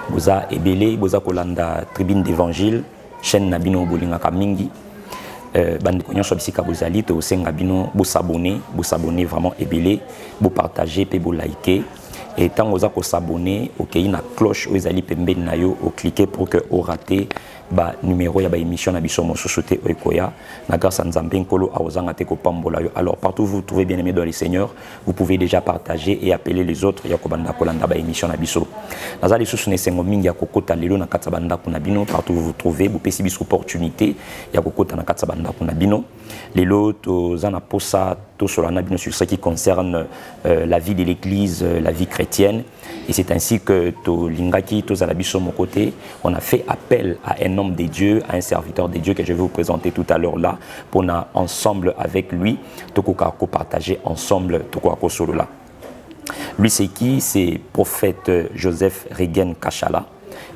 boza ebele boza kolanda tribune d'évangile chaîne nabino bolinga kamingi bandi konyonso bisika bozali to senga bino bo s'abonner vraiment ebele bo partager pe bo liker et tant oza ko s'abonner OK na cloche o ezali pembeni na yo o cliquer pour que o rater ba numéro ya ba émission na biso mo société oikoya na grâce à Nzambe nkolo awozanga te ko pambola yo. Alors partout où vous trouvez bien aimé dans le Seigneur, vous pouvez déjà partager et appeler les autres ya ko banda kolanda ba émission na biso nazali susu ne sengo mingi ya kokota lelo na katsa banda kuna bino. Partout où vous trouvez vous pesi biso opportunité ya kokota na katsa banda kuna bino lelo to zana posa to solana bino sur ce qui concerne la vie de l'église, la vie chrétienne. Et c'est ainsi que to lingaki to zalabiso mon côté, on a fait appel à un homme de Dieu, à un serviteur de Dieu que je vais vous présenter tout à l'heure là, pour na ensemble avec lui toko partager ensemble toko solo là. Lui c'est qui? C'est prophète Joseph Regen Kachala,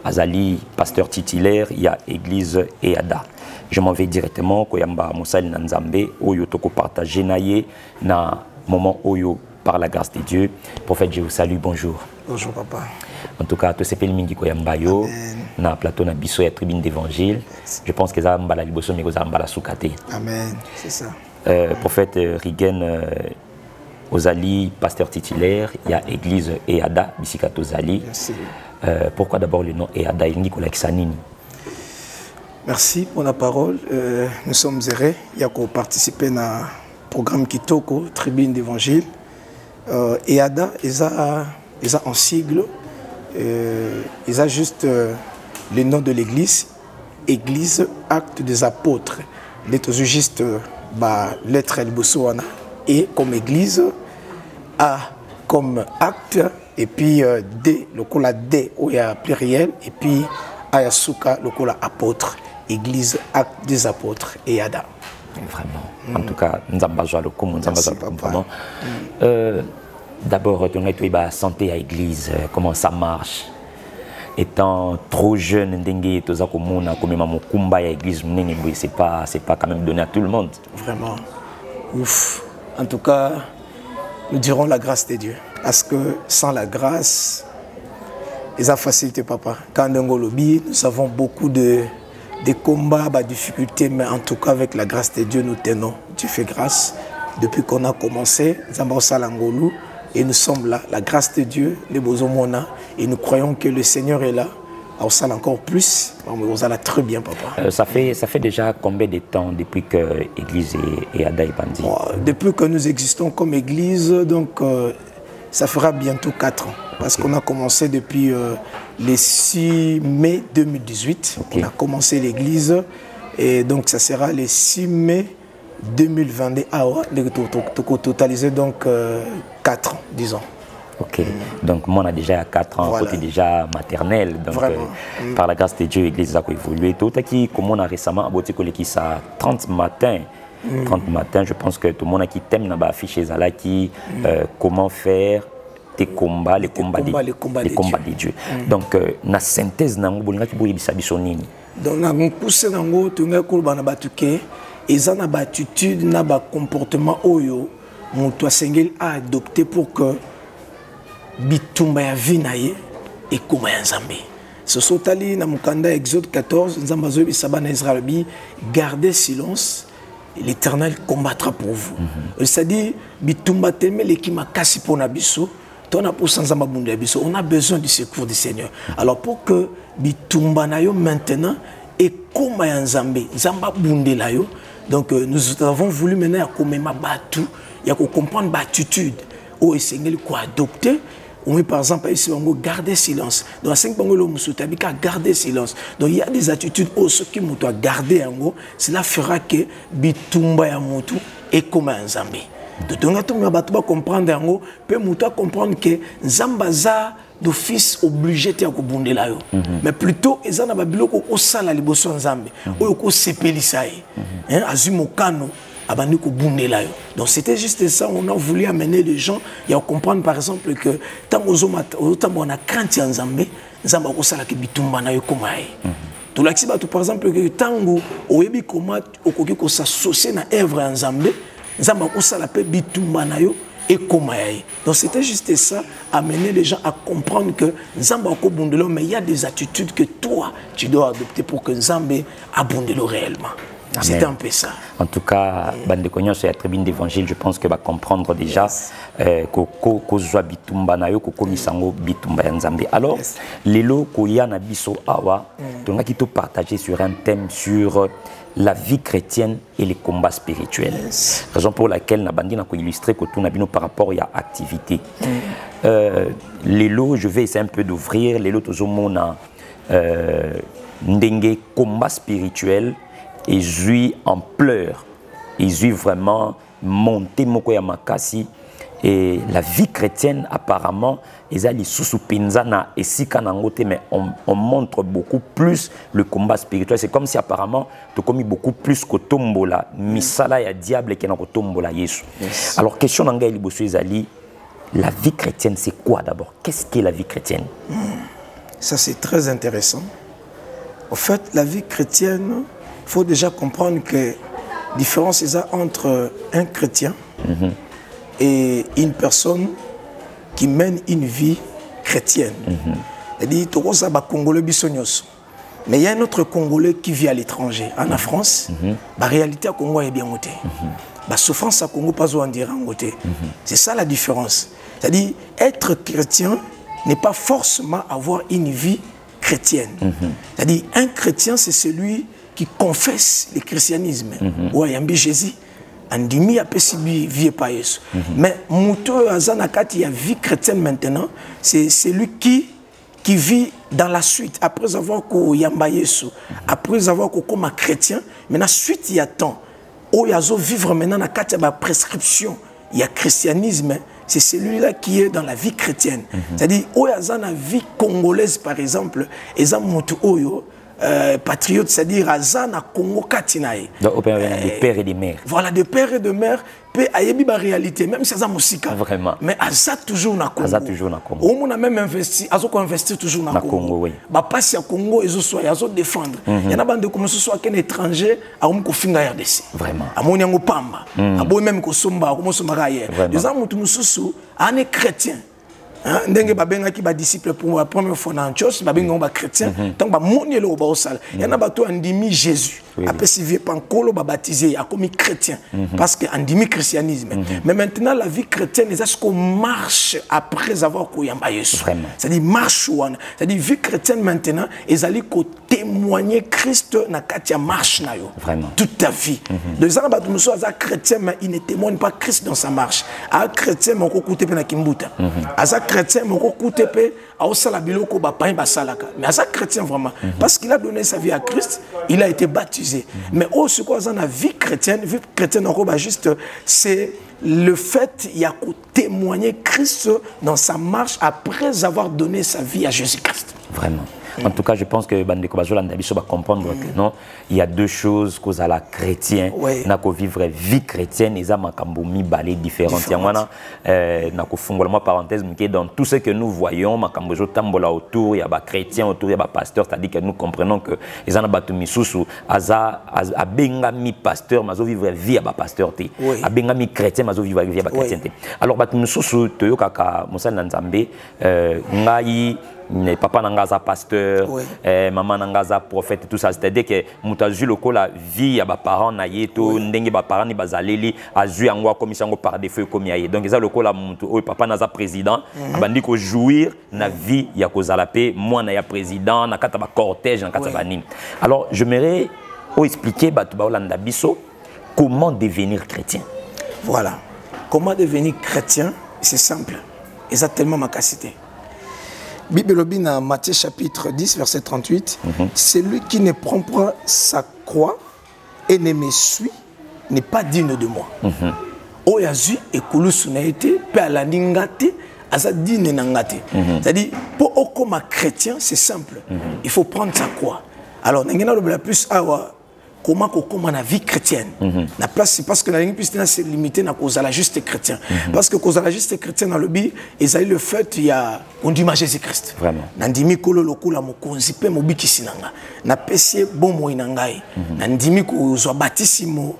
azali pasteur titulaire, il y a église Eada. Je m'en vais directement koyamba Moussali Nanzambe oyo toko partager naye na moment oyo par la grâce de Dieu. Prophète, je vous salue, bonjour. Bonjour papa. En tout cas, tout ce pays mingi koyamba yo na plateau na biso ya tribune d'évangile. Je pense que ça mbala liboso mais ça mbala soukate. Amen, c'est ça. Prophète Rigen Ozali, pasteur titulaire, il y a église Eada bisika tozali. Merci. Pourquoi d'abord le nom Eada ingi kolaksanini? Merci pour la parole. Nous sommes heureux de participer à programme Kitoko, tribune d'évangile. EADA, ils ont en sigle, ils ont juste le nom de l'église, Église Acte des Apôtres. C'est juste lettre El Boussoana. Et comme église, A comme acte, et puis D, le cola D, où il y a pluriel, et puis Ayasuka, le cola apôtre. Église Acte des Apôtres, EADA. Vraiment. En tout cas, nous avons besoin de vraiment. D'abord, tu as la santé à l'église, comment ça marche. Étant trop jeune, c'est pas quand même donné à tout le monde. Vraiment. Ouf. En tout cas, nous dirons la grâce de Dieu. Parce que sans la grâce, ils ont facilité, papa. Quand nous avons beaucoup de combats, de difficultés, mais en tout cas, avec la grâce de Dieu, nous tenons. Dieu fait grâce. Depuis qu'on a commencé, et nous sommes là, la grâce de Dieu, les Bozomona, et nous croyons que le Seigneur est là. On sait encore plus, on là très bien, papa. Ça fait déjà combien de temps depuis que l'Église est à Daïbandi? Depuis que nous existons comme Église, donc ça fera bientôt 4 ans. Parce qu'on a commencé depuis le 6 mai 2018. Okay. On a commencé l'église et donc ça sera le 6 mai 2022. Totaliser donc 4 ans, disons. Ok, donc moi on a déjà 4 ans, voilà. Côté déjà maternel, donc par la grâce de Dieu, l'église a évolué. Tout qui, comme on a récemment abouti qui ça 30 matin. 30 matin, je pense que tout le monde a qui t'aime dans affiché Zala qui comment faire les combats de Dieu. Donc, la synthèse, donc, on pousse nango tunga kulbana batuke ezana attitude na ba comportement oyo moto sengel a adopté pour que bitumba ya vinaye et koma ya Nzambe. Ce sotali na mukanda Exode 14 Nzamba zo bisaba na Israël bi gardez silence. L'Éternel combattra pour vous. C'est-à-dire bitumba teme lekima kasi pona biso. On a besoin du secours du Seigneur. Alors pour que bitumba na yo maintenant et comme ya Nzambe, Nzamba bundela yo. Donc nous avons voulu maintenant à komema batu, ya ko comprendre l'attitude au Seigneur ko adopter. On par exemple ici on garder silence. Dans 5 bangolo musuta bika garder silence. Donc il y a des attitudes au ce qui muto garder yango, cela fera que bitumba ya mutu et comme ya Nzambe. Donc on va comprendre yango, peut muto comprendre que Nzamba za d'office obligé de kubundela yo. Mais plutôt ezana ba biloko ko sala liboso Nzambe. Oyo ko sepelisa ye. Hein azumokano. Donc c'était juste ça, on a voulu amener les gens et à comprendre par exemple que tant on a crainte en Nzambe, Nzamba ko sala ke bitumba na yo komae. Tout l'axiba par exemple que tango oyebi comment okoki ko s'associer na œuvre en Nzambe, Nzamba ko sala pe bitumba na yo et Komayaï. Donc c'était juste ça, amener les gens à comprendre que Nzamba Okobundelo, mais il y a des attitudes que toi, tu dois adopter pour que Nzambe abondelo réellement. C'était un peu ça. En tout cas, bande Cognon sur la tribune d'évangile, je pense que va comprendre déjà ko zwa bitumba na yo ko komisango bitumba ya Nzambe. Alors, lelo ko ya na biso awa, on a qui te partager sur un thème sur la vie chrétienne et les combats spirituels. Raison pour laquelle na bandi na ko illustrer ko tout na bino par rapport à activité. Lelo, je vais essayer un peu d'ouvrir lelo tozomona ndenge combat spirituel et jouit en pleurs. Ils jouit vraiment monté moko ya makasi. Et la vie chrétienne, apparemment, ils allaient sous pinzana et si kanangote, mais on montre beaucoup plus le combat spirituel. C'est comme si apparemment, tu as commis beaucoup plus que tombola, misala ya diable qui n'a que tombola Yesu. Alors, question d'angaï libosu ezali, la vie chrétienne, c'est quoi d'abord? Qu'est-ce qu'est la vie chrétienne? Ça, c'est très intéressant. En fait, la vie chrétienne, il faut déjà comprendre que la différence est entre un chrétien et une personne qui mène une vie chrétienne. C'est-à-dire, mais il y a un autre Congolais qui vit à l'étranger, en France. La réalité à Congo est bien montée. La souffrance à Congo pas en dire en côté. C'est ça la différence. C'est-à-dire, être chrétien n'est pas forcément avoir une vie chrétienne. C'est-à-dire, un chrétien, c'est celui qui confesse le christianisme. Ouais, il y a Jésus. Andimi a possible vie pas Yesu. Mais Mouto Azanakati a vie chrétienne maintenant, c'est celui qui vit dans la suite après avoir ko yamba Yesu, après avoir ko comme chrétien, maintenant suite il y a temps. Oyazo vivre maintenant na kati ba prescription, il y a christianisme. C'est celui-là qui est dans la vie chrétienne. C'est-à-dire, Oyazana vie congolaise, par exemple, Ezam Mouto Oyo, patriote, c'est-à-dire Azana Congo Katinaï. Donc, des pères et des mères. Voilà, des pères et des mères, peut ayebi ba réalité, même si Azam Moussika. Vraiment. Mais Aza toujours na Congo. Aza toujours na Congo. On a même investi, Azo ko investir toujours na Congo. Oui. Ba passe à Congo, Ezo soit, Azo défendre. Il y en a bande comme ce soit qu'un étranger, a ko finga RDC. Vraiment. Amoni yango pamba. Abo même ko somba, ko somba raye. Les amutu mususu, ane chrétien. Ndenge babenga ki ba disciple pour la première fois dans Antioche, babenga ba chrétien, donc ba moni le ba osala. Il y en a bato andimi Jésus. Après si vieux pankolo ba baptisé, a commis chrétien parce que andimi christianisme. Mais maintenant la vie chrétienne, est-ce qu'on marche après avoir koyamba Yesu? C'est-à-dire marche ou c'est-à-dire vie chrétienne maintenant, ils allaient ko témoigner Christ na katia marche na yo. Vraiment. Toute ta vie. Les gens bato muso aza chrétien mais il ne témoigne pas Christ dans sa marche. A chrétien mon ko koute pe na kimbuta. Aza chrétien mon ko koute pe a osala biloko ba pain ba salaka. Mais aza chrétien vraiment parce qu'il a donné sa vie à Christ, il a été baptisé. Mais oh, ce qu'on a dans la vie chrétienne juste, c'est le fait il y a qu'à témoigner Christ dans sa marche après avoir donné sa vie à Jésus-Christ. Vraiment. En tout cas, je pense que Bandeko Bazola va comprendre que non, il y a deux choses qu'aux ala chrétien, n'a qu'au vivre vie chrétienne, et ça m'a kamboumi balé différentes. Il y a n'a qu'au fond, moi parenthèse, mais dans tout ce que nous voyons, ma kambojo tambola autour, il y a des chrétiens autour, il y a des pasteurs, c'est-à-dire que nous comprenons que les gens battu misusu, aza benga mi pasteur, mazo vivre vie à ba pasteur té, a benga mi chrétien, mazo vivre vie à ba chrétien té. Alors battu misusu, toyo kaka Moussa Nzambe, ngai papa nangaza pasteur, maman nangaza prophète, tout ça. C'est-à-dire que mutazu loko la vie à ba parents na yeto, ndenge ba parents ni bazaleli, azu angwa commission par défaut comme yaye. Donc ça loko la mutu, papa naza président, abandi ko jouir na vie ya ko zalape, moi na ya président, na kata ba cortège, na kata ba nini. Alors j'aimerais expliquer batu ba olanda biso comment devenir chrétien. Voilà. Comment devenir chrétien? C'est simple. Et ça tellement ma capacité. Bible dans Matthieu chapitre 10, verset 38, celui qui ne prend pas sa croix et ne me suit n'est pas digne de moi. Oyazu et Koulousu n'a été, pe à la ningate, à sa digne nangate. C'est-à-dire, pour okoma chrétien, c'est simple. Il faut prendre sa croix. Alors, n'engena le plus awa. Comment on a la vie chrétienne la place c'est parce que la ligne plus c'est limité à cause de la juste chrétien parce que cause de la juste chrétien dans le but ils ont le fait il y a on dit Jésus Christ vraiment nandimi kolo lokula mokonzi pe mobiki sinanga na pesie bomo inangai nandimi ko zo batisimo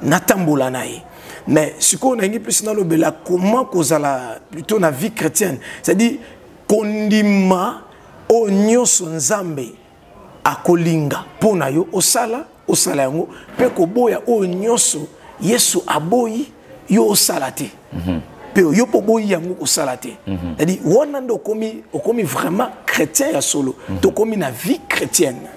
natambola nae Mais ce qu'on a plus dans le bela, comment kozala plutôt na vie chrétienne, c'est-à-dire kondima o nyoso nzambe akolinga pona yo osala yango pe koboya o nyoso Yesu aboyi yo osala te. Pe yo poboyi yango osala te. C'est-à-dire wonando okomi vraiment chrétien ya solo, to komi na vie chrétienne.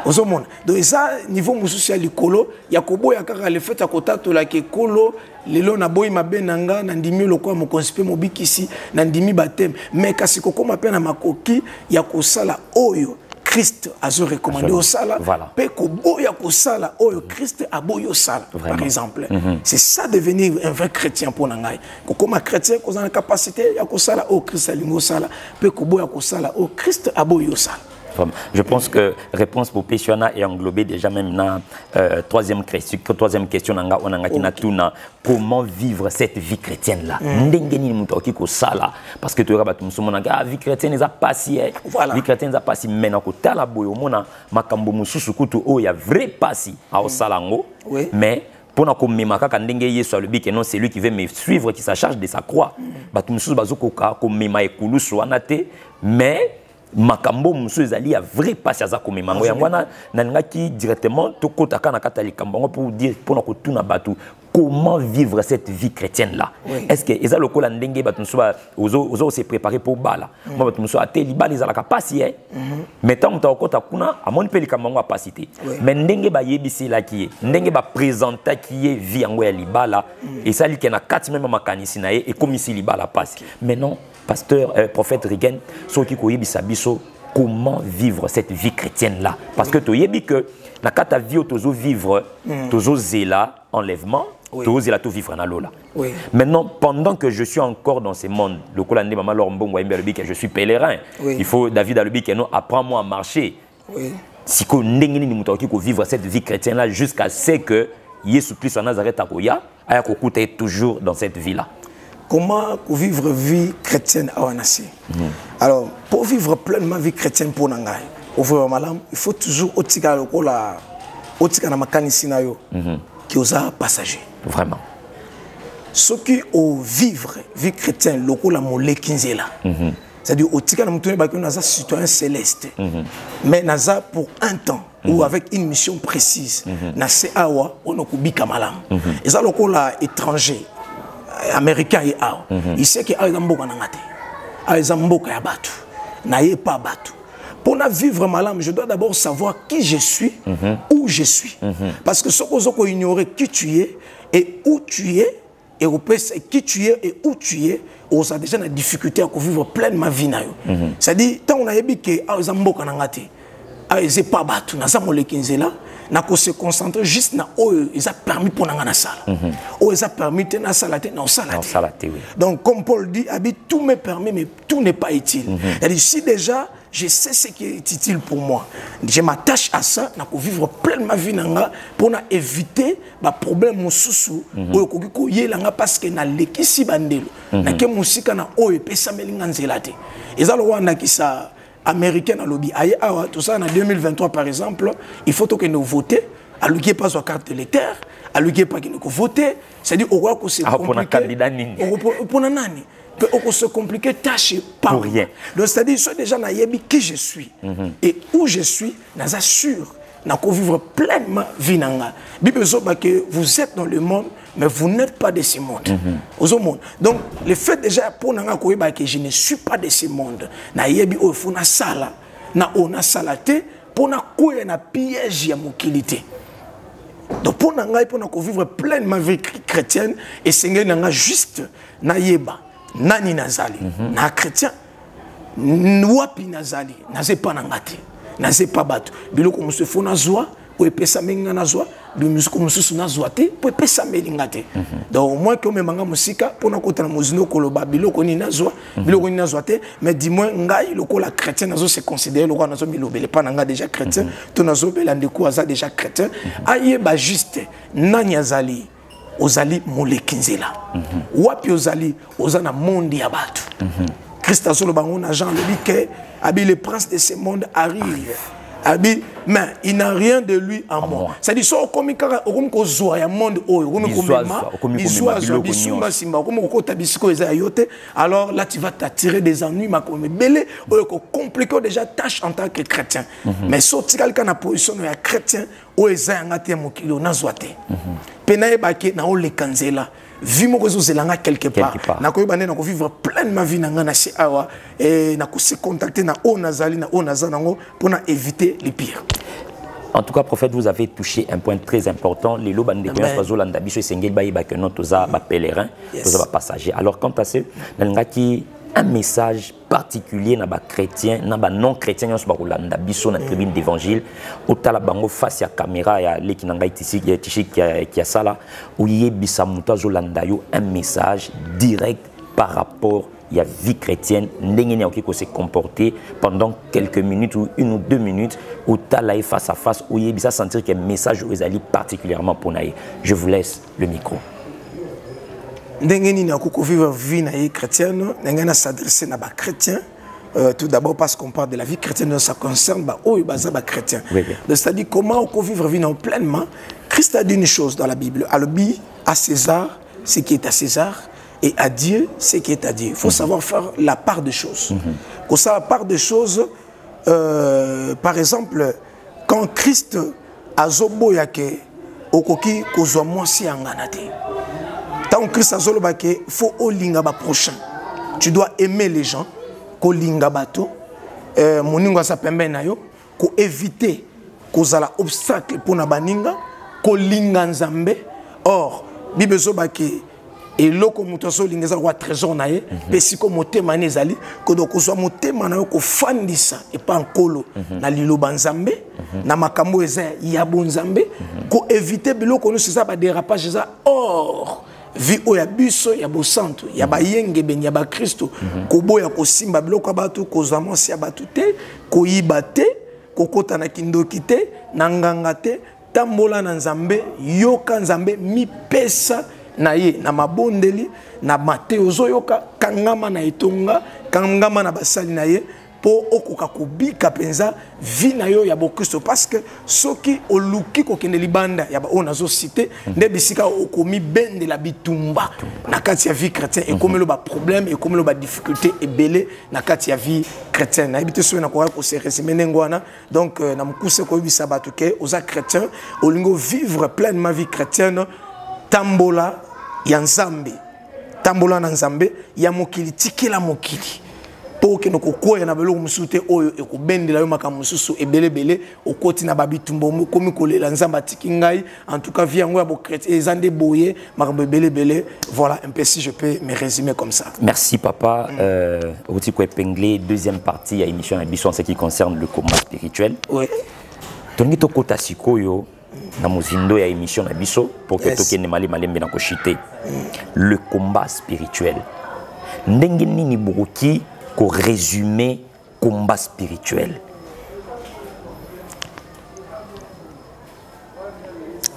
Ozomona. Donc ça niveau mususu ya likolo ya koboya kaka le fait akotatu la ke kolo lelo na boyi mabenanga na ndimi lokwa mo konsipe mobikisi na ndimi batem mais kasi kokoma pe na makoki ya kosala oyo Christ a recommandé au sala, pe koboya ko sala oyo Christ a boyo sala par exemple. C'est ça devenir un vrai chrétien pour nangai. Comme chrétien ko na capacité ya ko sala o Christ alingo sala, pe koboya ko sala o Christ a boyo sala. Je pense que réponse pour Pétiona est englobée déjà même dans troisième question comment vivre cette vie chrétienne là. Parce que tu as vie chrétienne n'est pas si vie chrétienne n'est pas si maintenant que tu as la boyomona makambo mususu kutu o ya vrai passi à osalango mais pour nous non c'est lui qui veut me suivre qui se charge de sa croix. Mais makambo musu ezali ya vrai passe aza komemango yangwana naningaki directement tokotaka na kata likambo pour dire pour kotuna batu comment vivre cette vie chrétienne là. Est-ce que eza lokola ndenge batu musuba ozo se préparer pour bala moi batu musuba ateli bala ezala ka passi mais tant muta okota kuna amoni pe likambo ngo pasité mais ndenge ba yebisi la ki ndenge ba présenter ki vie yango ya libala et ça li kena kati même makanisi na et comme ici libala passe mais non pasteur, prophète Rigen, comment vivre cette vie chrétienne-là. Parce que tu sais que la carte vie tu vivre, tu zéla enlèvement, tu zéla tout vivre dans l'eau là. Maintenant, pendant que je suis encore dans ce monde, le colonel maman Lormbo que je suis pèlerin, il faut David Alobi que non apprends-moi à marcher. Si qu'on vivre cette vie chrétienne-là jusqu'à ce que Jésus Christ en Nazareth akoya, aya kokuta toujours dans cette vie-là. Comment vivre vie chrétienne à Wanassi? Alors, pour vivre pleinement vie chrétienne pour Nangai, il faut toujours otika na makani sinayo qui osa passager. Vraiment. Ce qui au vivre vie chrétienne lokola molé kinzela. C'est-à-dire otika na mutune ba naza citoyen céleste. Mais naza pour un temps ou avec une mission précise. Na se awa onokubika malam. Et ça lokola étranger américain et il sait que Aizamboka nangate, Aizamboka ya batu, naye pas batu. Pour vivre ma âme, je dois d'abord savoir qui je suis, où je suis. Parce que ce qu'on ignorer qui tu es et où tu es, et qui tu es et où tu es, on a déjà une difficulté à vivre pleinement vie na yo. C'est-à-dire tant on a dit que Aizamboka nangate, Aizé pas batu, naza molekinzela. Na ko se concentrer juste na oyo ils a permis pour na sala oyo ils a permis na sala te na sala te. Donc comme Paul dit tout m'est permis mais tout n'est pas utile. C'est-à-dire si déjà je sais ce qui est utile pour moi, je m'attache à ça na ko vivre pleinement vie nanga pour na éviter ba problème mususu oyo ko yelanga parce que na lekisi bandelo na ke musika na oyo pesa melinga nzela te ezalo wana ki sa américaine à lobby tout ça en 2023 par exemple il faut que nous voter à lui qui pas sa carte d'électeur à lui qui pas qui nous voter c'est-à-dire au roi que c'est compliqué pour nani on se compliquer tâche pas pour rien donc c'est-à-dire soit déjà na yebi qui je suis et où je suis nous assure na vivre pleinement vie nanga bible que vous êtes dans le monde mais vous n'êtes pas de ce monde. Donc le fait déjà pour nanga que je ne suis pas de ce monde na yebi o funa sala na ona salate pour na koya na piège ya mokilité. Donc pour nanga pour na vivre pleinement vie chrétienne et sengé nanga juste na yeba nani nazali na chrétien wapi nazali nazé pas nangati nazé pas batu biloko musu funa zwa ou epesa menga na zwa bimusuko mususu na zwa te po epesa melinga te. Donc au moins que memanga musika pona kotana muzino koloba biloko ni na zwa biloko ni na zwa te mais dis-moi ngai lokola chrétien nazo se considérer lokola nazo bilobele pa nanga déjà chrétien to nazo belande ko aza déjà chrétien aye ba juste nani azali ozali molekinzela wapi ozali ozana monde ya batu Christ azolo bango na Jean le dit que abi le prince de ce monde arrive Abi, mais il n'a rien de lui en moi. C'est-à-dire, si on comme on zoa ya monde alors là tu vas t'attirer des ennuis ma comme belé compliqué déjà tâche en tant que chrétien. Mais si tu quelqu'un na position ya chrétien o eza ngati mo kilo na zoate. Penaye ba ke na o le kanzela. Vie mo kozo zelanga quelque part. Na ko bande na ko vivre pleinement vie na ngana si awa et na ko se contacter na o nazali na o nazanango pour na éviter les pires. En tout cas, prophète, vous avez touché un point très important. Les lots bandé pèlerin, passager. Alors, quant à ce, un message particulier na ba chrétien, na ba non chrétien, na ba biso na tribune d'évangile, au talabango face à caméra ya leki nanga ici qui a ça là, où y bisa mutazo landayo un message direct par rapport il y a vie chrétienne, qui se comporter pendant quelques minutes ou 1 ou 2 minutes, où tu as face à face, où il y a sentir qu'il y a un message aux alliés particulièrement pour nous. Je vous laisse le micro. Ndengeni na koko vivre vie chrétienne, ndengena s'adresser na ba chrétien. Tout d'abord parce qu'on parle de la vie chrétienne, ça concerne ba oh baza ba chrétien. C'est-à-dire comment on peut vivre vie pleinement. Christ a dit une chose dans la Bible, à César ce qui est à César. Et à Dieu, ce qui est à Dieu. Il faut savoir faire la part des choses. Pour ça, la part des choses, par exemple, quand Christ a zoboyake, okoki kozwa mwasi anganate. Tant Christ a zoboyake, faut olinga ba prochain. Tu dois aimer les gens, ko linga bato, moningo sa pembe na yo, ko éviter kozala obstacle pour na baninga, ko linga nzambe. Or, Bible zobake et loko mutoso lingeza roi trésor nae pesiko motema nezali ko doko so motema na ko fandisa et pas nkolo na liloba nzambe na makambo eza ya bonzambe ko éviter biloko no ça ba dérapage ça. Or vie o ya biso ya bo santo ya ba yenge ben ya ba Kristo ko boya ko simba biloko batu ko zamo si ya batu te ko yibate ko kota na kindoki te na nganga te tambola na nzambe yoka nzambe mi pesa na ye na mabondeli na Mateo zoyoka kangama na etonga kangama na basali na ye po okoka kubika penza vi na yo ya bo Kristo parce que soki oluki ko kende libanda ya ba ona zo cité nde bisika okomi bende la bitumba na kati ya vie chrétien et comme le ba problème et comme le ba difficulté et belé na kati ya vie chrétienne na habité so na ko se résumer ngwana donc na mukuse ko bisa batuke oza chrétien olingo vivre pleinement vie chrétienne tambola ya nzambe tambola na nzambe ya mokili tikela mokili po ke no kokoya na belo musute oyo ekobendela yo makambo mususu ebelebele okoti na babitumbo komi kolela nzamba tikingai en tout cas vie yango ya bo chrétien ezande boye makambo ebelebele. Voilà un peu si je peux me résumer comme ça. Merci papa. Oti ko épinglé deuxième partie à émission en ce qui concerne le combat spirituel. Oui. Tongi to kota sikoyo na mozindo ya émission na biso pour que tokene mali malembe na ko chité le combat spirituel ndenge nini bokoki ko résumer combat spirituel.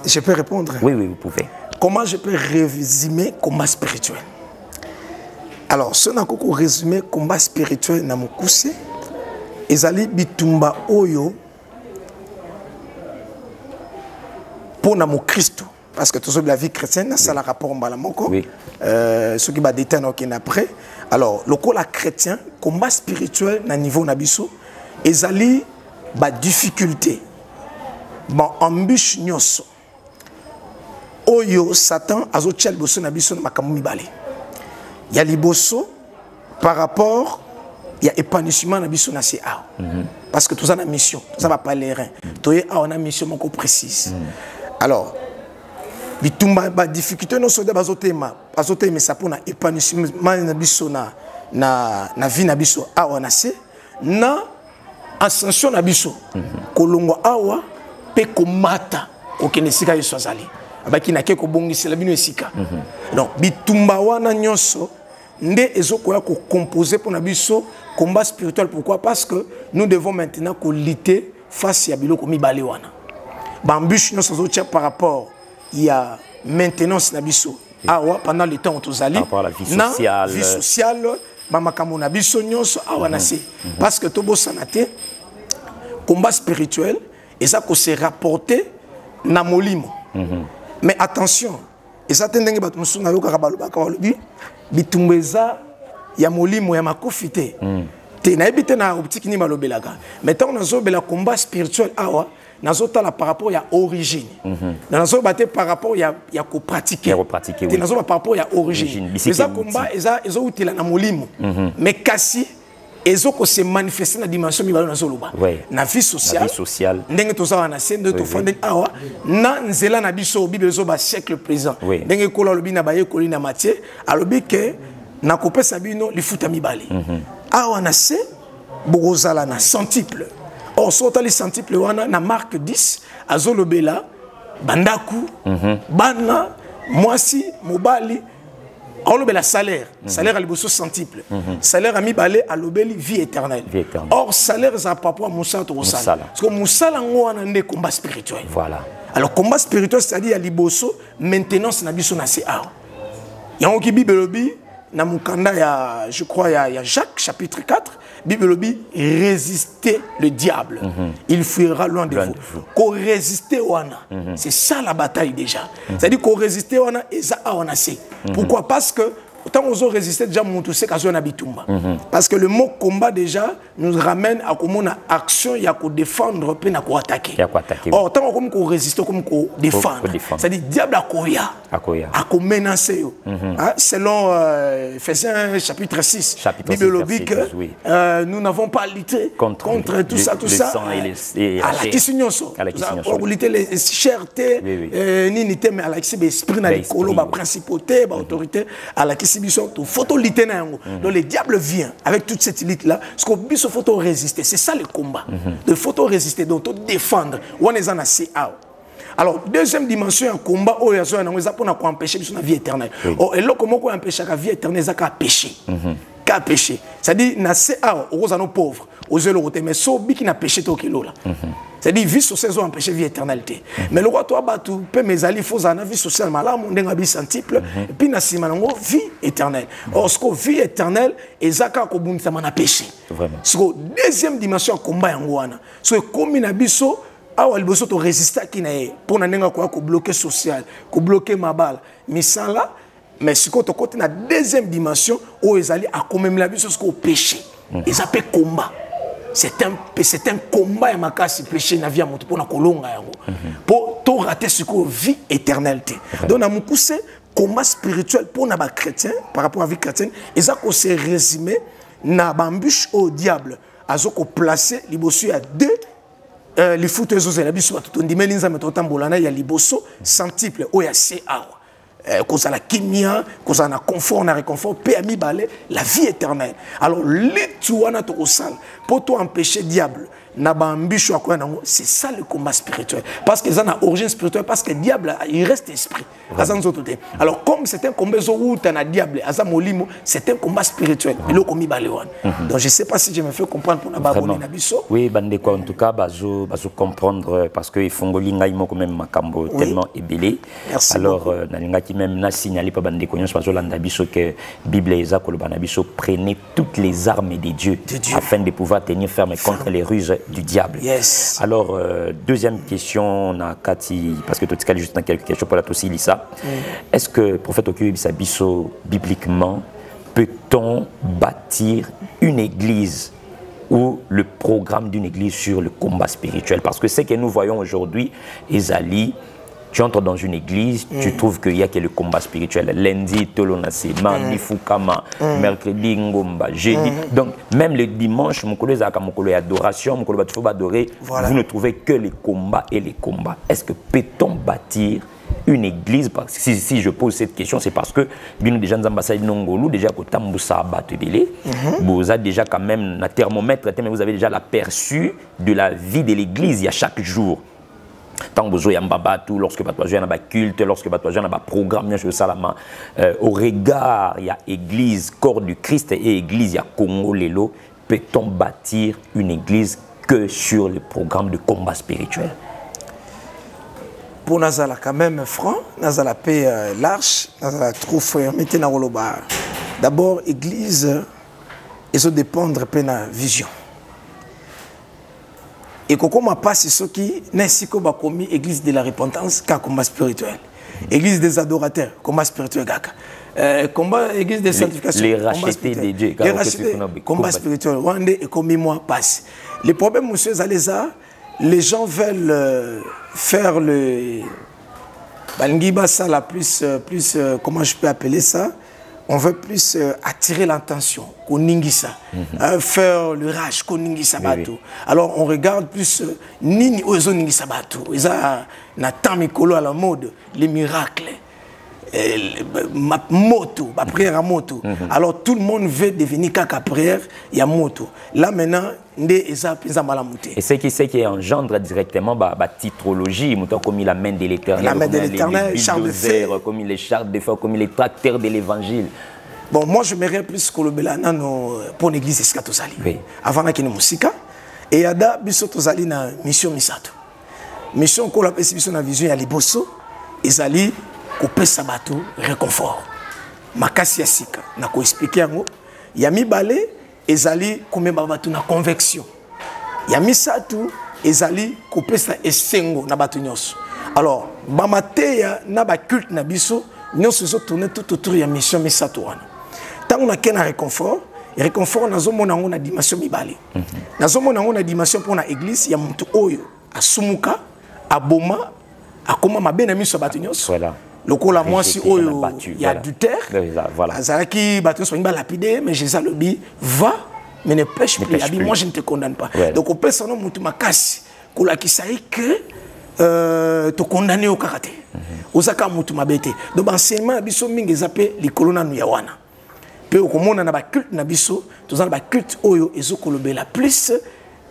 Je peux répondre? Oui, oui, vous pouvez. Comment je peux résumer combat spirituel? Alors, ce n'a qu'au résumé combat spirituel na mokuse ezali bitumba oyo pour na Christ, parce que tout ça la vie chrétienne ça la rapport mbalamoko ce qui va déterminer après. Alors le la chrétien combat spirituel na niveau na biso ezali ba difficulté bon embûche nyoso oyo Satan azo tchel boso na biso na makambo mibale ya liboso par rapport il y a épanouissement na biso na CA parce que tout ça na mission ça va pas les reins toye on a mission moko précise. Alors, bitumba ba difficulté no so de bazotema ça pour na épanouissement na biso na vie na biso awa na se na ascension na biso kolongo awa pe komata okenesika yeso azali abaki na ke ko bongisela bino esika. Donc bitumba wana nyonso nde ezokoya ko composer pour na biso combat spirituel. Pourquoi? Parce que nous devons maintenant lutter face à biloko mibale wana. Bambuche nous sommes par rapport il y a maintenance nabiso awa pendant le temps tozali par la vie sociale mama kamona biso nyonso awa na se parce que tobo sanate combat spirituel et ça qu'on s'est rapporté na molimo. Mais attention, et ça tendenge batu musuna yoka kabaloba kabalobi bitumbeza ya molimo ya makofite. Te na ebite na optique ni malobelaka. Mais tant on a bela combat spirituel awa nazota la par rapport à origine. Nazo baté par rapport à ko pratiquer. Te nazo par rapport à origine. Mais ça combat ezo utila na molimo. Mais kasi ezo ko se manifester na dimension mi balo nazoloba. Na vie sociale. Ndenge to za na scène de to fondé awa na nzela na biso bible zo ba siècle présent. Ndenge ko la lobi na baye ko na Matthieu alobi ke na kopesa bino lifuta mibale. Awa na se bogozala na centuple. Or sota les centuple wana na Marc 10 azolobela bandaku bana mwasi mobali alobela salaire salaire aliboso centuple salaire a mibale alobeli vie éternelle. Or salaire za papa musala to sala parce que musala ngwana nde combat spirituel. Voilà. Alors combat spirituel c'est-à-dire liboso maintenance na biso na se awa yango ki bible lobi na mukanda ya je crois ya Jacques chapitre 4 Bible lobi résister le diable il fuira loin de vous. Qu'on résister wana c'est ça la bataille déjà. C'est-à-dire qu'on résister wana et ça on a c'est. Pourquoi? Parce que tant on résister déjà mon tout c'est qu'à bitumba. Parce que le mot combat déjà nous ramène à comment on action il y a qu'on défendre puis na qu'on attaquer. Or tant comme qu'on résister comme qu'on défendre. C'est-à-dire diable a koya a qu'on menacer selon Ephésiens chapitre 6 Bible lobi que nous n'avons pas lutté contre tout ça à la question pour lutter les chertés ni nité mais à la esprit na l'écolo ba principauté ba autorité à la tout photo littéralement. Donc le diable vient avec toute cette élite là parce qu'on peut se photo résister, c'est ça le combat. De photo résister donc défendre on est en assez. Alors deuxième dimension un combat où il y a ça pour empêcher la vie éternelle. Oh et là comment on empêche la vie éternelle ça qu'à pécher. Qu'à pécher. C'est-à-dire na c'est aux nos pauvres, aux éloignés mais so bi qui n'a péché to kilo là. C'est-à-dire vie sociale ont empêché vie éternalité. Mais le roi toi batu peut mes alliés faut en vie sociale malade on denga bi centuple et puis na simanango vie éternelle. Or ce que vie éternelle ezaka ko bunisa mana péché. Vraiment. Ce que deuxième dimension combat yango wana. Ce que comme na biso awa liboso to résister qui na pour na denga ko bloquer social, ko bloquer mabal. Misala mais ce que to côté na deuxième dimension où ils allaient à quand même la biso ce que péché. Ils appellent combat. C'est un combat et ma casse péché na vie à monter pour na kolonga yango pour tout rater ce que vie éternalité. Donc na mukuse combat spirituel pour na ba chrétien par rapport à vie chrétienne et ça qu'on s'est résumé na bambuche au diable azoko placer liboso ya deux les foot ezo la biso tout ndimé linza metotambolana ya liboso centuple o ya CA cause à la kimia, cause à la confort, na réconfort, PMI balé, la vie éternelle. Alors, l'étouana to osal, pour toi empêcher diable, c'est ça le combat spirituel. Parce que ça a origine spirituelle, parce que le diable, il reste esprit. Alors, comme c'est un combat où tu as un diable, c'est un combat spirituel. Donc, je ne sais pas si je me fais comprendre pour la oui, en tout cas, je comprendre parce que il faut quand même macambo tellement ébélé. Alors, même signalé par bande que Bible et prenez toutes les armes de Dieu afin de pouvoir tenir ferme contre les ruses du diable. Yes. Alors, deuxième question, on a Cathy, parce que tu as juste dans quelques questions pour la aussi Lisa. Est-ce que, prophète Okiyo Bisabiso, bibliquement, peut-on bâtir une église ou le programme d'une église sur le combat spirituel? Parce que ce que nous voyons aujourd'hui, Ezali, tu entres dans une église, tu trouves qu'il y a que le combat spirituel. Lundi, Tolonase, mardi, Fukama, mercredi, Ngomba, jeudi. Donc, même le dimanche, Mokolo adoration, Mokolo faut adorer, vous ne trouvez que les combats et les combats. Est-ce que peut-on bâtir une église? Parce que si je pose cette question, c'est parce que bien déjà nous ambassades Nongolou déjà côté Moussa Batebele, vous avez déjà quand même un thermomètre, mais vous avez déjà l'aperçu de la vie de l'église il y a chaque jour. Tant que vous avez un tout, lorsque vous avez un culte, lorsque vous avez un programme, au regard, il y a église, corps du Christ et église, il y a Congo Lelo. Peut-on bâtir une église que sur le programme de combat spirituel? Pour Nazala, quand même, franc, Nazala paix large, Nazala trouve maintenant Roloba. D'abord, église, ils ont dépendre de la vision. et qu'on m'a passé ce qui n'est si qu'on va commis église de la repentance car combat spirituel. Église des adorateurs, combat spirituel combat église de sanctification, les rachetés des dieux, les rachetés, combat spirituel. Rwandais et comme moi passe. Le problème, monsieur Zaléza, les gens veulent faire le Bangiba ça la plus comment je peux appeler ça? On veut plus attirer l'attention, koningisa, faire le rage, koningisa bateau. Alors on regarde plus nini ozo ningisa bateau. Ils ont na tamikolo à la mode, les miracles, ma moto, ma prière à moto. Alors tout le monde veut devenir kaka prière, il y a moto. Là maintenant, et c'est qui engendre directement la titrologie, comme la main de l'Éternel, la main de l'Éternel, chars de fer, comme les chars de fer, comme les tracteurs de l'Évangile. Bon, moi je m'aimerais plus que le Belanano pour l'église Eskatozali. Oui. Avant qu'il y ait une musique, et il y a des mission Misato. Mission qu'on a mission la vision, il y a les bosso, ils allaient couper sabato, réconfort. Makasi Yasika, n'a qu'à expliquer, il y a mis balai. Ezali comme babatu na convection. Ya misatu ezali kopesa esengo na batu nyonso. Alors bamateya na ba culte na biso nyonso zo tourner tout autour ya mission misatu wana. Tango na kena réconfort, réconfort nazomona ngo na dimension mibale. Nazomona ngo na dimension pour na église ya mutu oyo asumuka aboma akoma mabe na miso batu nyonso. Voilà. Lokola moi si oyo il y a adultère. Voilà. Azaraki bateau sont pas lapidé mais Jésus le dit va mais ne pêche plus. Il a dit moi je ne te condamne pas. Ouais. Donc on peut son nom mutu makasi kola kisai que te condamner au karaté. Osaka mutu mabete. Donc enseignement biso mingi zape likolo na yawana. Pe okomona na ba culte na biso, tozana ba culte oyo ezokolobela plus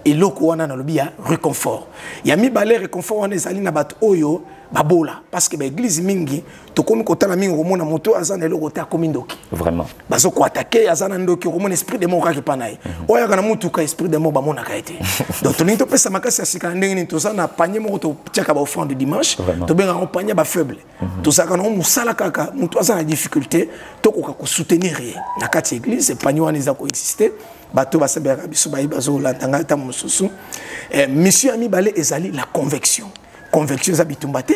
et loko wana na lobi ya réconfort. Ya mi balé réconfort wana ezali na bat oyo babola parce que l'église mingi to komi kotala mingi komona moto azana eloko ta komi ndoki. Vraiment. Bazo ko attaquer azana ndoki komona esprit de mort ka panaye. Oya kana mutu ka esprit de mort ba mona ka été. Donc to nito pesa makasi asika ndenge ni tozana panier moko to tiaka ba offrande dimanche, to benga ko panier ba faible. To saka no musala kaka mutu azana difficulté to ko ka soutenir na kati église panier wana za ko exister. Bato basabera biso ba ibazo la tanga ta mususu. Monsieur ami balé ezali la convection. Convection zabitumbate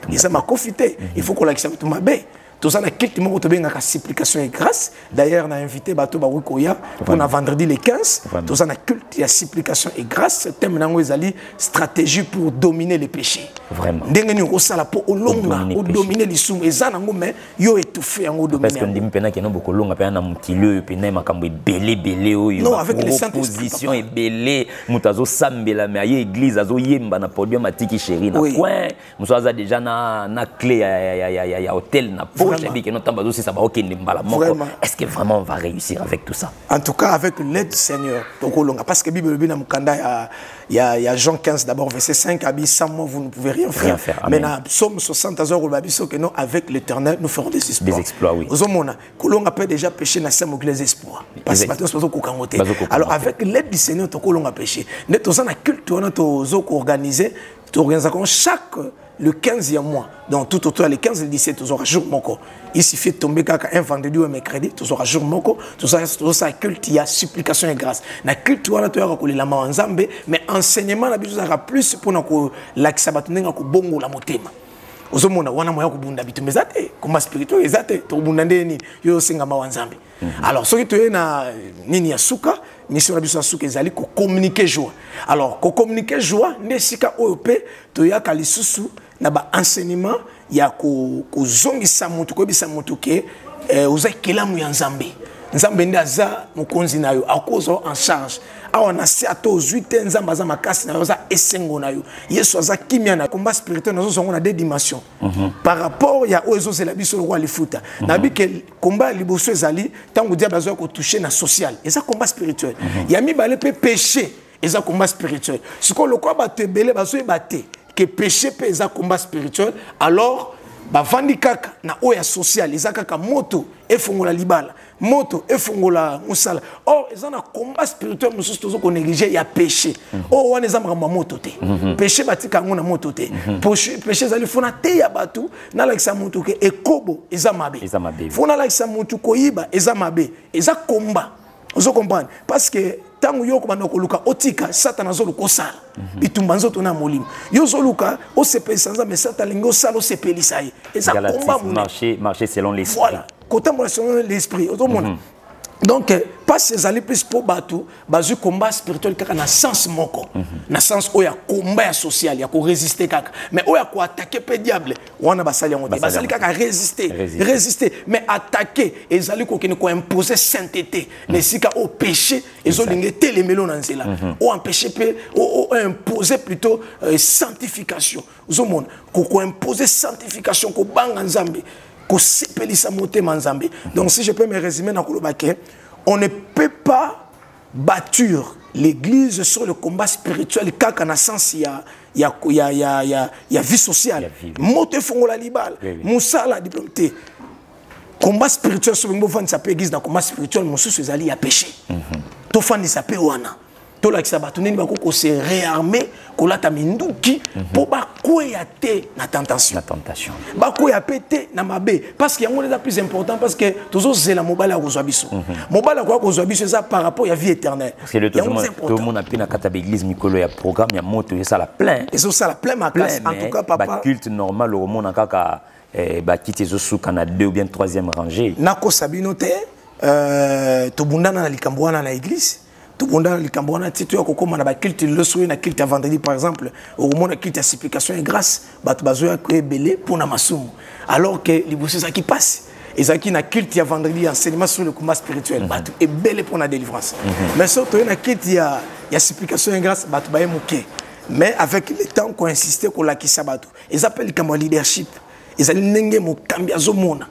ils ma confité il faut qu'on l'accepte ma bé tout ça na quelques mots to benga supplication et grâce d'ailleurs on a invité bato ba wikoya pour na vendredi les 15 tout ça na culte ya supplication et grâce thème nango ezali stratégie pour dominer les péchés vraiment ndenge ni ko sala pour olonga ou dominer les sous ezana ngo mais yo étouffer ngo dominer parce que ndimi pena ke no boko longa pena na mukilo pe na makambo belé oyo non avec les saintes position et belé mutazo sambela mais aye église azo yemba na podium atiki chéri na point musaza déjà na clé ya hôtel na est-ce que vraiment on va réussir avec tout ça? En tout cas, avec l'aide du Seigneur. Parce que la Bible il y a Jean 15 d'abord, verset 5, sans moi vous ne pouvez rien faire. Mais dans Psaume 60, avec l'Éternel, nous ferons des exploits. Des exploits, oui. On peut déjà pécher dans les exploits. Parce que alors, avec l'aide du Seigneur, on a péché. Nous avons une culture, nous avons organisé chaque le 15e mois, donc tout autour les 15 et le 17, tous aura jour moko. Ici fait tomber un vendredi ou un mercredi, tous aura jour moko, tous aura culte, il y a supplication et grâce. La culte, tu as la main en Zambé, mais enseignement, la Bible aura plus pour nous l'acsabatonner en bongo la motema. Ozomona wana moya kubunda bitu mezate kuma spirituel ezate to bunda ndeni yo singa mawanzambi. Alors ce qui tu na nini ya suka mission biso suka ezali ko communiquer joie. Alors ko communiquer joie nesika OP to ya kalisusu na ba enseignement ya ko zongisa mutu ko bisa mutu ke uzakelamu ya Nzambe. Nzambe ndaza mukonzi nayo akozo en charge. Awa na si ato 8 nzamba za makasi na yoza esengo na yo. Yesu aza kimia na combat spirituel nazo zongo na deux dimensions. Par rapport ya ozo c'est la biso roi lifuta. Na bi que combat liboso ezali tango diable azo ko toucher na social. Eza combat spirituel. Ya mi balé pe péché, eza combat spirituel. Ce qu'on le quoi ba te belé bazo ebate que péché pe eza combat spirituel alors ba vandi kaka na oya social eza kaka moto efongola libala. Moto efongola musala. Or ils ont un combat spirituel mususu tozo ko négliger ya péché. Oh wana ezamba ma moto te. Péché batika ngona moto te. Péché zali fona te ya batu na lakisa moto ke ekobo ezamabe. Fona lakisa moto koyiba ezamabe. Eza combat. Vous comprenez parce que tango yo komanda koluka otika Satan azoluka osala bitumba nzoto na molimo yo zoluka osepelisa nzambe Satan lingo osala osepelisa ye eza combat marcher selon l'esprit. Voilà kotambola selon l'esprit otomona. Donc pas ces alliés plus pour bateau bazu combat spirituel kaka na sens moko na sens oya combat social ya ko résister kaka mais oya ko attaquer pe diable wana basali yango basali kaka résister mais attaquer ezali ko kene ko imposer sainteté les sika au péché ezolinga telemelo na nzela o empêcher pe o imposer plutôt sanctification zomona ko imposer sanctification ko banga nzambe. Donc si je peux me résumer dans le on ne peut pas bâtir l'église sur le combat spirituel car en sens il y a vie sociale. Monte fongo la libal, Moussa la diplômé. Combat spirituel sur le mouvement ça peut église dans combat spirituel mon sous ali a péché. To fan ça peut wana. To la kisabatuneni bako ko se réarmer ko la taminduki pour ba koyate na tentation. Ba koyapete na mabe parce que yango est plus important parce que toujours c'est la mobile à kozwabiso. Mobile à kozwabiso ça par rapport à vie éternelle. Parce que tout le monde a pris na kata l'église Mikolo ya programme ya moto ça la plein. Et ça la plein ma classe en tout cas papa. Ba culte normal au monde kaka ba kiti zo sou kana 2 ou bien 3e rangée. Nako sabinote to bundana na likambwana na église. Tout le monde a un titre qui est un culte le soir, un culte à vendredi par exemple, au moment un culte à supplication et grâce, il y a un belé pour Namasum. Alors que les bosses qui passent, ils ont un culte à vendredi, enseignement sur le combat spirituel, et belé pour la délivrance. Mais surtout, il y a un culte à supplication et grâce, mais avec le temps qu'on insistait qu'on l'a qui sabato. Ils appellent comme leadership. Ils ont n'engagé mon cambia zomona.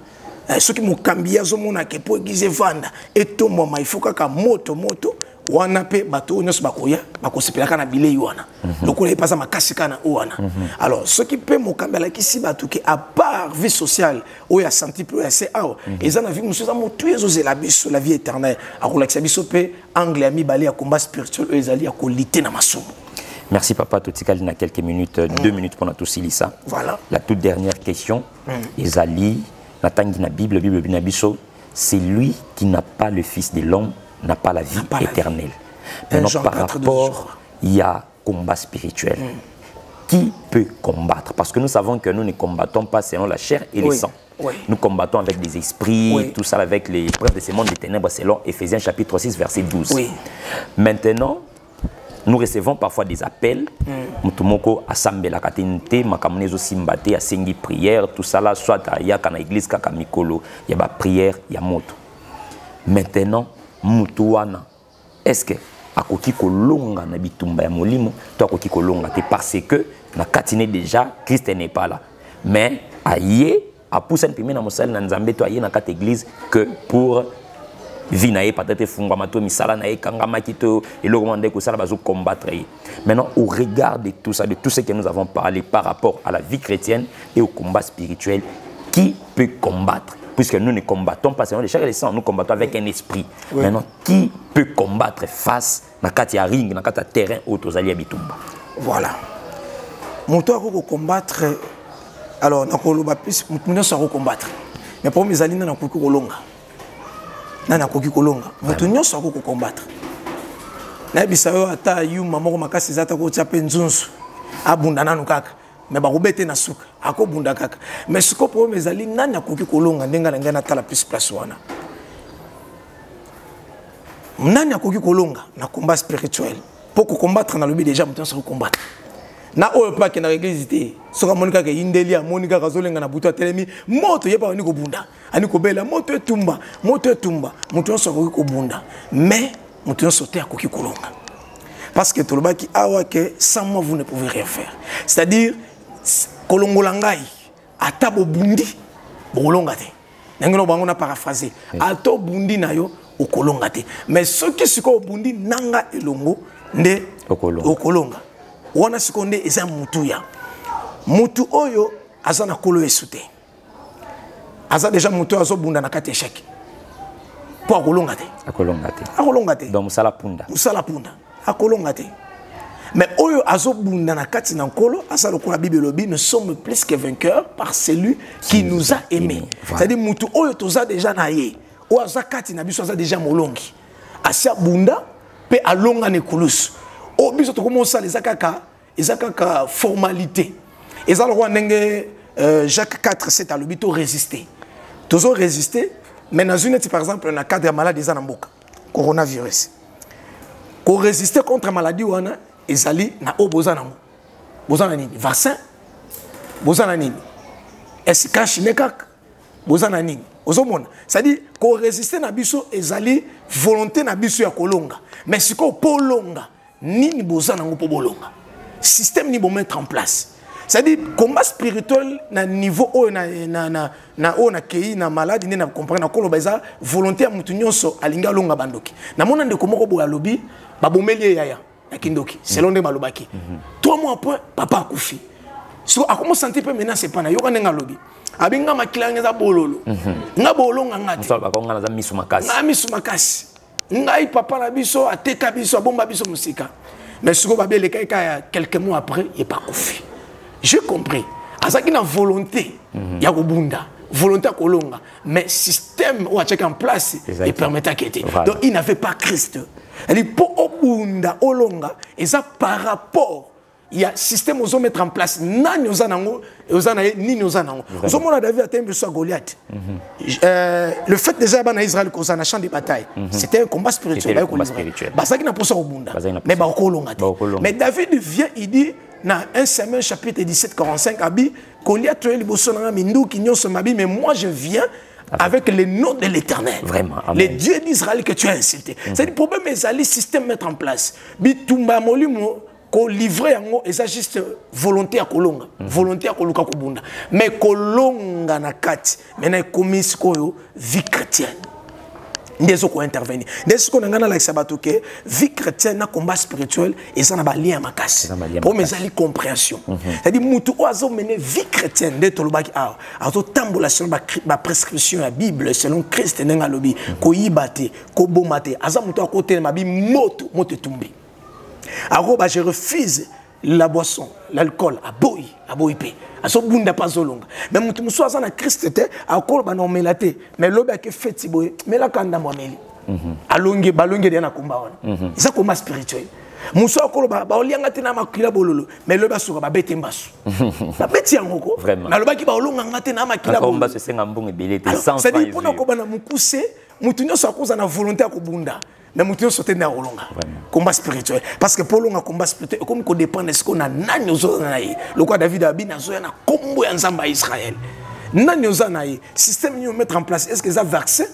Ceux qui m'ont cambia zomona qui pour aiguiser vanda et tout moment il faut que moto wana pe bato nyos bakoya bakosepelaka na bilei wana lokola epasa makasi kana wana. Alors ce qui peut mokambela kisi bato ki à part vie sociale o ya senti plus assez awa ezana vie musuza motu ezozela biso la vie éternelle akolakisa biso pe angle ami bali ya combat spirituel ezali ya kolite na masumu. Merci papa Totikali na quelques minutes 2 minutes pour tout silisa. Voilà. La toute dernière question ezali na tangi na Bible na biso c'est lui qui n'a pas le fils de l'homme n'a pas la vie éternelle. Maintenant, par rapport, il y a combat spirituel. Qui peut combattre? Parce que nous savons que nous ne combattons pas selon la chair et le sang. Nous combattons avec des esprits, tout ça avec les preuves de ce monde des ténèbres selon Ephésiens chapitre 6 verset 12. Maintenant, nous recevons parfois des appels. Mutumoko asambela katinte makamunezo simbate asengi prière tout ça là soit ya kana église kaka mikolo ya ba prière ya moto. Maintenant mutuana est-ce que akoki kolonga na bitumba ya molimo to akoki kolonga te parce que na katine déjà Christ n'est pas là mais aye a poussé un peu na mosali na nzambe to aye na kat église que pour vinaye peut-être funga mato misala na ekanga makito et le commandé que ça bazo combattre. Maintenant au regard de tout ça, de tout ce que nous avons parlé par rapport à la vie chrétienne et au combat spirituel, qui peut combattre? Puisque nous ne combattons pas selon les chairs et les sangs, nous combattons avec un esprit. Maintenant, qui peut combattre face à la ring, à la terrain aux alliés bitumba? Voilà. Mon tour à combattre. Alors, nous allons combattre. Mais pour mes alliés, nous allons combattre. Nous allons combattre. Na bisayo ata yu mamoko makasi zata ko tsape nzunsu abunda nanu kaka me ba kubete na suka akobunda kaka mais siko po mezali nani akoki kolonga ndenga na ngana tala plus place wana nani akoki kolonga na combat spirituel pour combattre na lobi déjà mutu so combattre na oyo pa ke na église te soka monika ke indelia monika kazolenga na butu atelemi moto yeba oni ko bunda ani ko bela moto etumba mutu so akoki ko bunda mais mutu sauter à koki kolonga parce que tout le monde qui a que sans moi vous ne pouvez rien faire, c'est-à-dire kolongolangai atabo bundi bolonga te ngeno bango na paraphraser ato bundi nayo okolonga te mais ceux qui siko bundi nanga elongo nde okolonga wana sikonde eza mutu ya mutu oyo azana kolo esute aza déjà mutu azo bunda na kati échec pour akolonga te donc musala punda akolonga te mais oyo azobunda na kati na nkolo asalo ko la Bible lobi nous sommes plus que vainqueurs par celui qui nous a aimés. C'est-à-dire mutu oyo toza déjà na ye o aza kati na biso aza déjà molongi asia bunda pe alonga ne kulus o biso to komo sala ezaka formalité ezalo ko ndenge Jacques 4:7 alobi to résister toujours résister mais dans une par exemple na cadre de maladie za na mboka coronavirus ko résister contre maladie wana ezali na oboza na mo bozana nini vaccin bozana nini est-ce que chinekak bozana nini ozomona c'est-à-dire ko résister na biso ezali volonté na biso ya kolonga mais siko polonga nini bozana ngo po bolonga système ni bo mettre en place c'est-à-dire combat spirituel na niveau o na kei na maladie ni na comprendre ko loba volonté ya mutu nyonso alinga longa bandoki na mona ndeko moko bo alobi babomeli yaya na kindoki selon de malobaki 3 mois après papa akufi so akomo sentir pe maintenant c'est pas na yoka nenga lobi abinga makilanga za bololo nga bolonga ngati so bakonga za misu makasi na misu makasi ngai papa na biso ateka biso abomba biso musika mais siko babele kaya quelques mois après il est pas kufi. J'ai compris. Azaki na volonté ya kobunda, volonté ya kolonga, mais système ou a check en place et permettait qu'il était. Donc il n'avait pas Christ. Elle dit pour obunda olonga et ça par rapport il y a système aux mettre en place nani ozanango ozana ni ozanango. Ozomona David a tembe sur Goliath. Le fait déjà ban Israël qu'on a champ de bataille, c'était un combat spirituel. Basaki na posa obunda. Mais ba kolonga. Mais David vient il dit dans 1 Samuel chapitre 17 45 abi Goliath liboso na mindu kinyo se mabi mais moi je viens avec le nom de l'Éternel. Vraiment. Les dieux d'Israël que tu as insulté. C'est le problème mais ali système mettre en place. Bitumba molimo ko livrer yango eza juste volonté à kolonga, volonté à koluka kobunda. Mais kolonga na kati maintenant commis koyo vie chrétienne. Ndezo ko intervenir. Ndezo ko ngana la sabato ke vie chrétienne na combat spirituel et ça na ba lien makasi. Pour mes ali compréhension. C'est-à-dire mutu oazo mener vie chrétienne de tolobaki a azo tambola selon ba prescription la Bible selon Christ nenga lobi ko yibate ko bomate aza mutu akote ma bi moto tumbi. Alors je refuse la boisson, l'alcool, à boy pe. Aso bunda pas zolonga. Mais mutu muso aza na Christ te akolo ba no melate. Mais loba ke feti boy, mais la kanda mwameli. Alonge balonge de na komba wana. Ça combat spirituel. Muso akolo ba olianga te na makila bololo. Mais loba suka ba bete mbasu. Ba beti yango. Na loba ki ba olonga ngate na makila bololo. Komba se senga mbonge belete sans francs. C'est dit pona ko bana mukuse, mutu nyoso akoza na volonté akobunda. Mais nous sommes dans le combat spirituel. Parce que pour le combat spirituel, comme qu'on dépend de ce qu'on a, le quoi David a dit, na combo ensemble Israël. Nani système nous mettre en place. Est-ce que ça vaccin?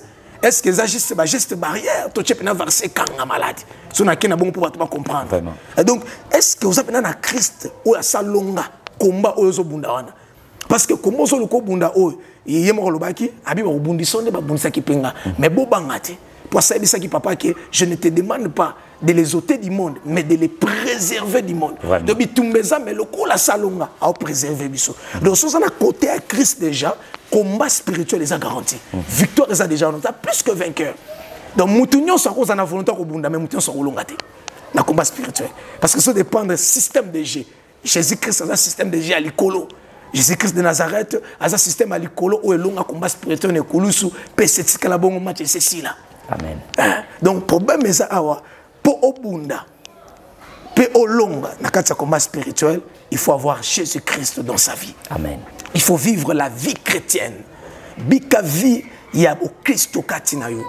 Est-ce que ça juste geste barrière? Tu as un vaccin quand on a malade. Si on a qu'un bon pour comprendre. Et donc, est-ce que vous avez un Christ ou à salonga combat ou au bunda? Parce que comment on le bunda ou il y a un lobaki, abi ba bundison de ba bundisa ki penga, mais bo bangate. Pour ça, il dit papa que je ne te demande pas de les ôter du monde, mais de les préserver du monde. Depuis tout ça, mais le coup la salonga a préservé biso. Donc si on a côté à Christ déjà, combat spirituel les a garanti. Victoire les a déjà on a plus que vainqueur. Donc moutounion sans cause en a volonté au bunda, mais moutounion sans rolongate. Dans combat spirituel. Parce que ça dépend du système de G. Jésus-Christ a un système de G à l'icolo. Jésus-Christ de Nazareth a un système à l'icolo où il y a un combat spirituel et kolusu pesetika la bongo match c'est si là. Amen. Donc problème est ça pour obunda pe olonga na kati combat spirituel, il faut avoir Jésus-Christ dans sa vie. Amen. Il faut vivre la vie chrétienne. Bika vie ya au Christ kati na yo.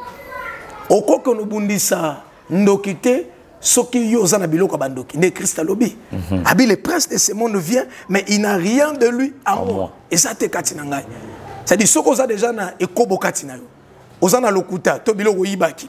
Okoko no bundisa ndokite soki yo zana biloko bandoki ne Christ lobi. Abi le prince de ce monde vient mais il n'a rien de lui à moi. Et ça te kati na ngai. C'est-à-dire soko za déjà na ekobo kati na yo. Ozana lokuta to biloko yibaki.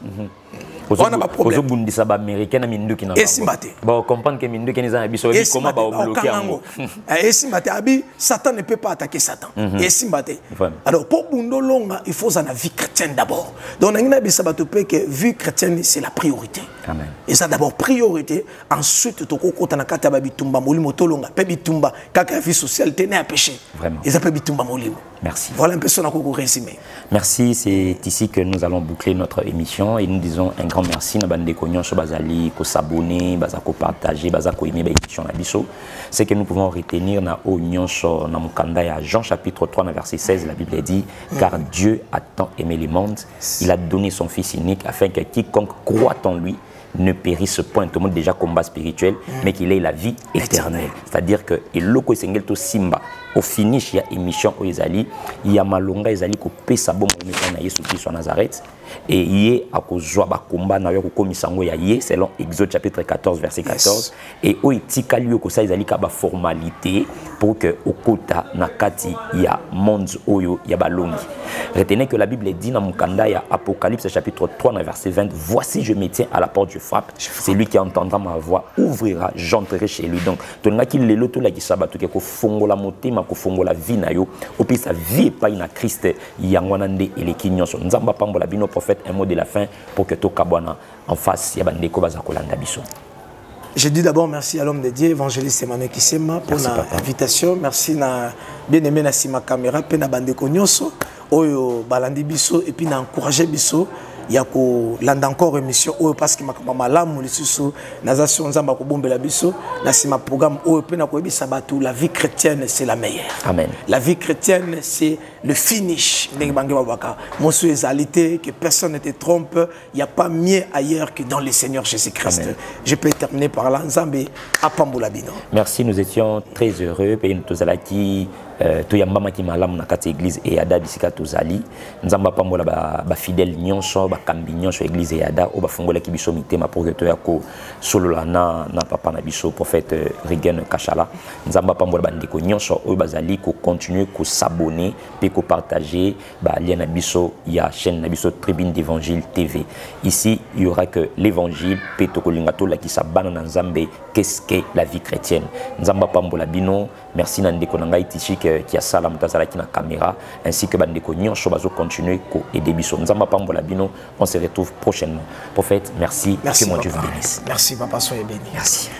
On a pas problème. Ozobundisa ba américain na minduki na. Esimbate. Ba comprendre que minduki ni za biso bi comment ba bloquer yango. Esimbate abi Satan ne peut pas attaquer Satan. Esimbate. Alors pour bundolonga, il faut una vie chrétienne d'abord. Donc ngina bi sabato pe que vie chrétienne c'est la priorité. Amen. Et ça d'abord priorité, ensuite toko kota na kata ba bitumba molimo tolonga, pe bitumba kaka vie sociale tenait à péché. Vraiment. Et ça pe bitumba molimo. Merci. Voilà un peu son résumé. Merci, c'est ici que nous allons boucler notre émission et nous disons un grand merci à bande konyon so bazali ko s'abonner, bazako partager, bazako aimer l'émission na biso. C'est que nous pouvons retenir na union so na mukanda ya Jean chapitre 3 verset 16 la Bible dit car Dieu a tant aimé le monde, il a donné son fils unique afin que quiconque croit en lui ne périsse point. Tout le monde déjà combat spirituel, mais qu'il ait la vie éternelle. C'est-à-dire que et loko sengel to simba au finish il y a émission au Ezali, il y a malonga Ezali ko pesa bon na Yesu Christ à Nazareth et yé a ko zwa ba combat na yo ko komisango ya yé selon Exode chapitre 14 verset 14 et o itikali ko sa Ezali ka ba formalité pour que au kota na kati ya monde oyo ya balongi. Retenez que la Bible dit dans Mukanda ya Apocalypse chapitre 3 verset 20, voici je me tiens à la porte, je frappe, c'est lui qui entendra ma voix ouvrira, j'entrerai chez lui. Donc tonga ki lelo to la ki sabatu ke ko fongola motema ko fongola vie na yo opi sa vie pa ina Christ yangwana nde eleki nyonso nzamba pambola bino prophète un mot de la fin pour que to kabwana en face ya bandeko bazakolanda biso. Je dis d'abord merci à l'homme de Dieu, évangéliste Emmanuel Kisema, pour l'invitation. Merci na bien-aimé na sima caméra, pe na bandeko nyonso oyo balandi biso et puis na encourager biso. Il y a encore émission parce que ma malamu lisusu nazation nzamba ko bombela biso na sima programme pe na ko bisa batu la vie chrétienne c'est la meilleure. Amen. La vie chrétienne c'est le finish ndenge bangi babaka monso ezalité que personne ne te trompe, il y a pas mieux ailleurs que dans le Seigneur Jésus-Christ. Amen. Je peux terminer par là nzambe apambola bino. Merci, nous étions très heureux pe nous tozalaki to yambama ki malamu na kati église et yada bisika tozali nzamba pambola ba fidèle nyonso ba kambi nyonso église et yada o ba fongola ki biso mitema pour que to yako solola na papa na biso prophète Rigen Kachala nzamba pambola bandeko nyonso o bazali ko continuer ko s'abonner pe ko partager ba lien na biso ya chaîne na biso Tribune d'Évangile TV. Ici il y aura que l'évangile pe to ko linga to la ki sa bana na nzambe qu'est-ce que la vie chrétienne nzamba pambola bino. Merci Nandeko Nangai Tichi qui a ça la mutazala qui na caméra ainsi que Bandeko Nyonso bazo continuer ko aider biso nzamba pambola bino. On se retrouve prochainement. Prophète, merci. Merci que mon Dieu vous bénisse. Merci papa, soyez béni. Merci.